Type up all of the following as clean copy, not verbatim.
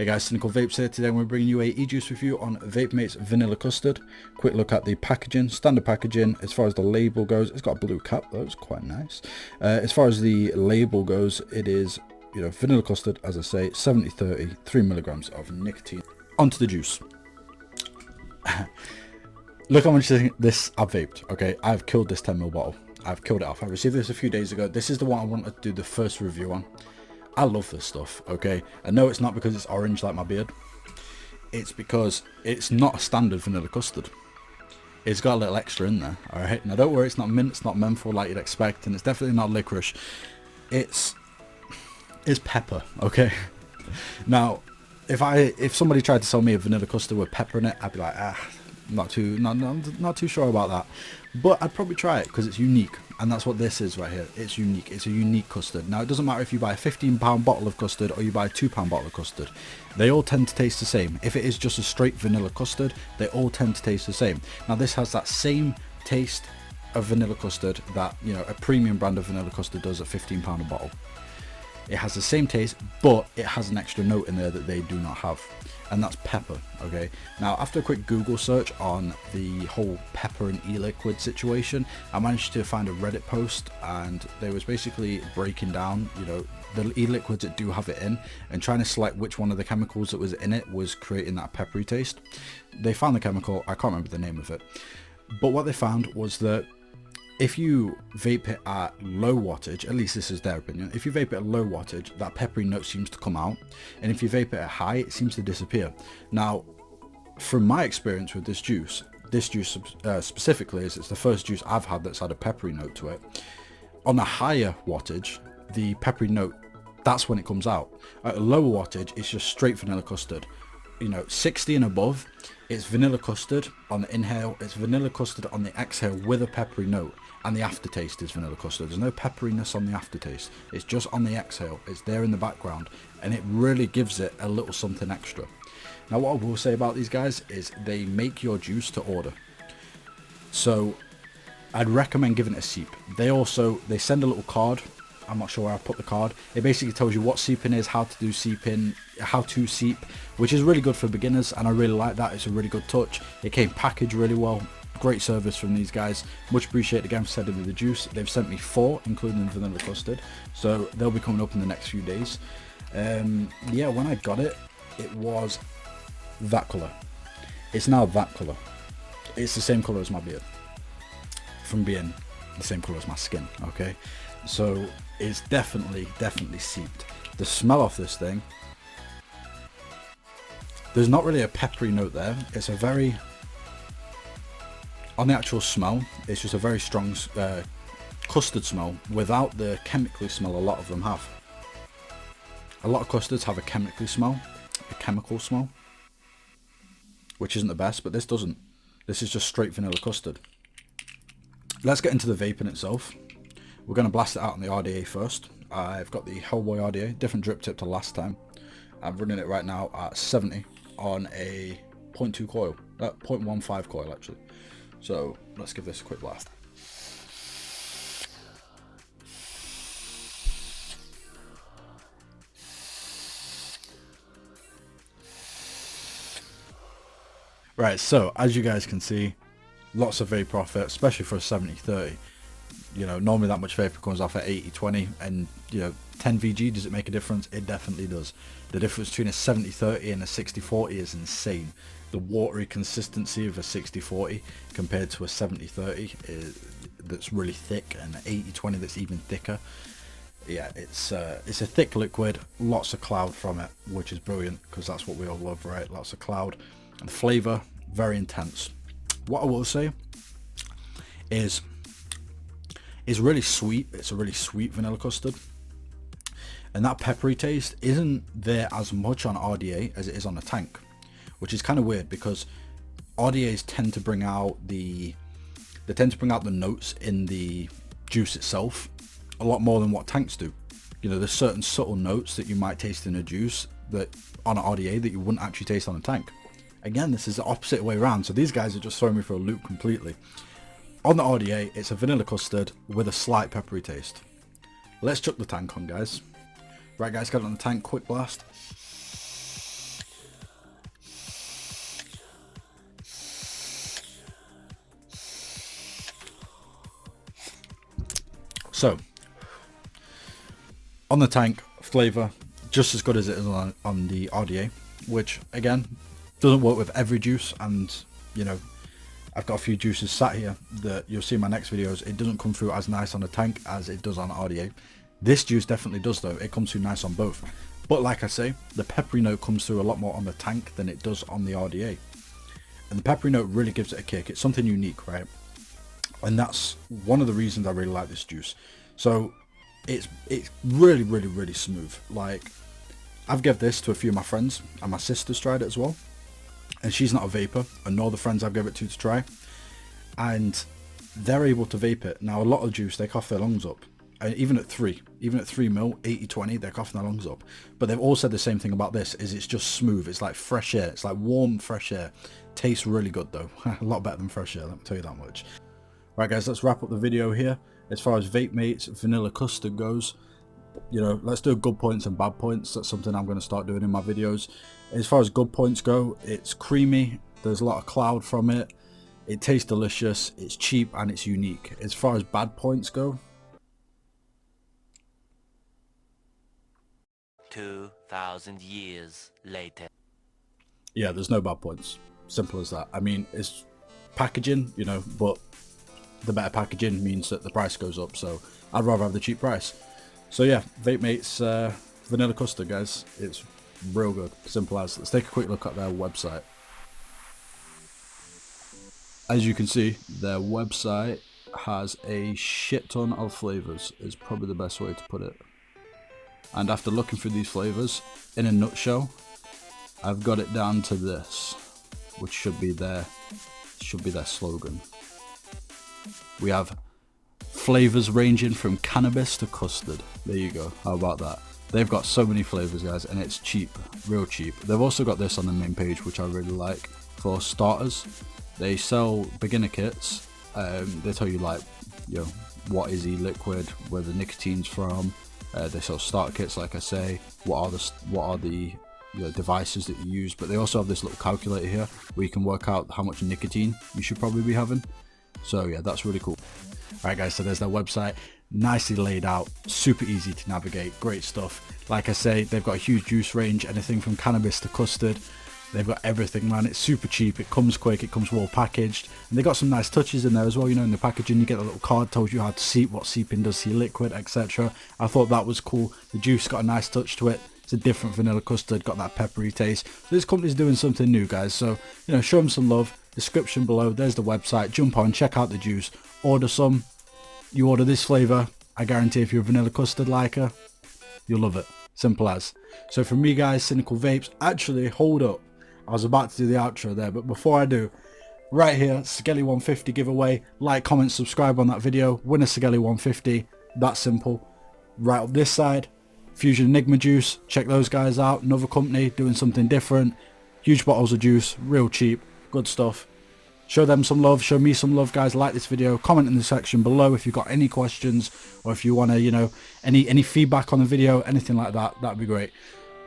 Hey guys, Cynical Vapes here. Today we're bringing you a e-juice review on VAPEMATE's Vanilla Custard. Quick look at the packaging, standard packaging. As far as the label goes, it's got a blue cap, though, it's quite nice. As far as the label goes, it is, vanilla custard, as I say, 70-30, 3 milligrams of nicotine. Onto the juice. Look how much this I've vaped, okay? I've killed this 10ml bottle. I've killed it off. I received this a few days ago. This is the one I wanted to do the first review on. I love this stuff, okay? I know it's not because it's orange like my beard. It's because it's not a standard vanilla custard. It's got a little extra in there, alright? Now don't worry, it's not mint, it's not menthol like you'd expect, and it's definitely not licorice. It's pepper, okay? Now, if somebody tried to sell me a vanilla custard with pepper in it, I'd be like, not too sure about that. But I'd probably try it because it's unique, and that's what this is right here. It's unique. It's a unique custard. Now it doesn't matter if you buy a £15 bottle of custard or you buy a £2 bottle of custard. They all tend to taste the same. If it is just a straight vanilla custard, they all tend to taste the same. Now this has that same taste of vanilla custard that a premium brand of vanilla custard does at £15 a bottle. It has the same taste, but it has an extra note in there that they do not have, and that's pepper, okay? Now, after a quick Google search on the whole pepper and e-liquid situation, I managed to find a Reddit post, and they was basically breaking down, the e-liquids that do have it in, and trying to select which one of the chemicals that was in it was creating that peppery taste. They found the chemical, I can't remember the name of it, but what they found was that if you vape it at low wattage, at least this is their opinion, if you vape it at low wattage, that peppery note seems to come out, and if you vape it at high, it seems to disappear. Now, from my experience with this juice specifically, is it's the first juice I've had that's had a peppery note to it. On a higher wattage, the peppery note, that's when it comes out. At a lower wattage, it's just straight vanilla custard. 60 and above, it's vanilla custard on the inhale, it's vanilla custard on the exhale with a peppery note, and the aftertaste is vanilla custard. There's no pepperiness on the aftertaste, it's just on the exhale, it's there in the background, and it really gives it a little something extra. Now what I will say about these guys is they make your juice to order, so I'd recommend giving it a seep. They send a little card. I'm not sure where I put the card. It basically tells you what seeping is, how to do seeping, how to seep, which is really good for beginners, and I really like that. It's a really good touch. It came packaged really well. Great service from these guys. Much appreciated again for sending me the juice. They've sent me 4, including the vanilla custard, so they'll be coming up in the next few days. Yeah, when I got it, it was that colour. It's now that colour. It's the same colour as my beard, from being the same colour as my skin, okay? So it's definitely seeped. The smell of this thing, there's not really a peppery note there. It's a very, on the actual smell, it's just a very strong custard smell without the chemically smell a lot of them have. A lot of custards have a chemical smell, which isn't the best, but this doesn't. This is just straight vanilla custard. Let's get into the vaping itself. We're going to blast it out on the RDA first. I've got the Hellboy RDA, different drip tip to last time. I'm running it right now at 70 on a 0.2 coil, 0.15 coil actually. So let's give this a quick blast. Right, so as you guys can see, lots of vape profit, especially for a 70-30. Normally that much vapor comes off at 80-20, and 10 VG, does it make a difference? It definitely does. The difference between a 70-30 and a 60-40 is insane. The watery consistency of a 60-40 compared to a 70-30 that's really thick, and an 80-20 that's even thicker. Yeah, it's a thick liquid, lots of cloud from it, which is brilliant because that's what we all love, right? Lots of cloud, and the flavour very intense. What I will say is really sweet. It's a really sweet vanilla custard, and that peppery taste isn't there as much on RDA as it is on the tank, which is kind of weird because RDAs tend to bring out the notes in the juice itself a lot more than what tanks do. There's certain subtle notes that you might taste in a juice that on an RDA that you wouldn't actually taste on a tank. Again, this is the opposite way around, so these guys are just throwing me for a loop completely. On the RDA, it's a vanilla custard with a slight peppery taste. Let's chuck the tank on, guys. Right, guys, got it on the tank, quick blast. So, on the tank, flavour, just as good as it is on the RDA, which again, doesn't work with every juice, and you know, I've got a few juices sat here that you'll see in my next videos. It doesn't come through as nice on the tank as it does on RDA. This juice definitely does though, it comes through nice on both. But like I say, the peppery note comes through a lot more on the tank than it does on the RDA. And the peppery note really gives it a kick. It's something unique, right? And that's one of the reasons I really like this juice. So it's really, really, really smooth. Like, I've given this to a few of my friends, and my sister's tried it as well. And she's not a vapor, and all the friends I've given it to try. And they're able to vape it. Now, a lot of juice, they cough their lungs up. And even at 3 mil, 80-20, they're coughing their lungs up. But they've all said the same thing about this, is it's just smooth. It's like fresh air. It's like warm, fresh air. Tastes really good though. A lot better than fresh air, let me tell you that much. Right guys, let's wrap up the video here. As far as VAPEMATE's vanilla custard goes, you know, let's do good points and bad points. That's something I'm going to start doing in my videos. As far as good points go, it's creamy. There's a lot of cloud from it. It tastes delicious. It's cheap and it's unique. As far as bad points go, 2,000 years later. Yeah, there's no bad points. Simple as that. I mean, it's packaging, you know, but the better packaging means that the price goes up, so I'd rather have the cheap price. So yeah, VAPEMATE's vanilla custard, guys. It's real good. Simple as. Let's take a quick look at their website. As you can see, their website has a shit ton of flavors, is probably the best way to put it. And after looking through these flavors, in a nutshell, I've got it down to this, which should be their slogan. We have flavors ranging from cannabis to custard. There you go. How about that? They've got so many flavors, guys, and it's cheap, real cheap. They've also got this on the main page, which I really like. For starters, they sell beginner kits. They tell you, like, you know, what is e-liquid, where the nicotine's from. They sell starter kits, like I say. What are the you know, devices that you use? But they also have this little calculator here where you can work out how much nicotine you should probably be having. So yeah, that's really cool. Alright guys, so there's their website, nicely laid out, super easy to navigate, great stuff. Like I say, they've got a huge juice range, anything from cannabis to custard. They've got everything, man. It's super cheap, it comes quick, it comes well packaged, and they got some nice touches in there as well. You know, in the packaging you get a little card, tells you how to seep, what seeping does to your liquid, etc. I thought that was cool. The juice got a nice touch to it. It's a different vanilla custard, got that peppery taste. So this company's doing something new, guys. So, you know, show them some love. Description below, there's the website. Jump on, check out the juice, order some. You order this flavor, I guarantee if you're a vanilla custard liker, you'll love it. Simple as. So from me, guys, Cynical Vapes. Actually, hold up, I was about to do the outro there, but before I do, right here, Skelly 150 giveaway. Like, comment, subscribe on that video, win a Skelly 150. That's simple. Right up this side, Fusion Enigma juice, check those guys out. Another company doing something different. Huge bottles of juice, real cheap, good stuff. Show them some love, show me some love, guys. Like this video, comment in the section below if you've got any questions, or if you want to, you know, any feedback on the video, anything like that, that'd be great.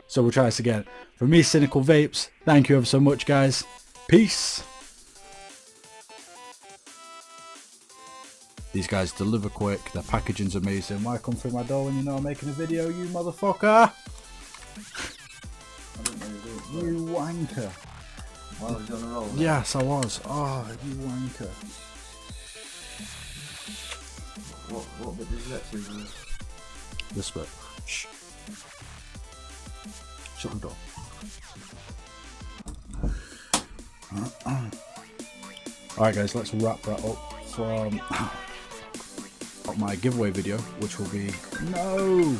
So we'll try this again. From me, Cynical Vapes, thank you ever so much, guys. Peace. These guys deliver quick, their packaging's amazing. Why come through my door when you know I'm making a video, you motherfucker? I didn't know you were doing it. You wanker. Why was you on a roll? Yes, I was. Oh, you wanker. What bit did you get to? This bit. Shh. Shut the door. Alright guys, let's wrap that up from my giveaway video, which will be no.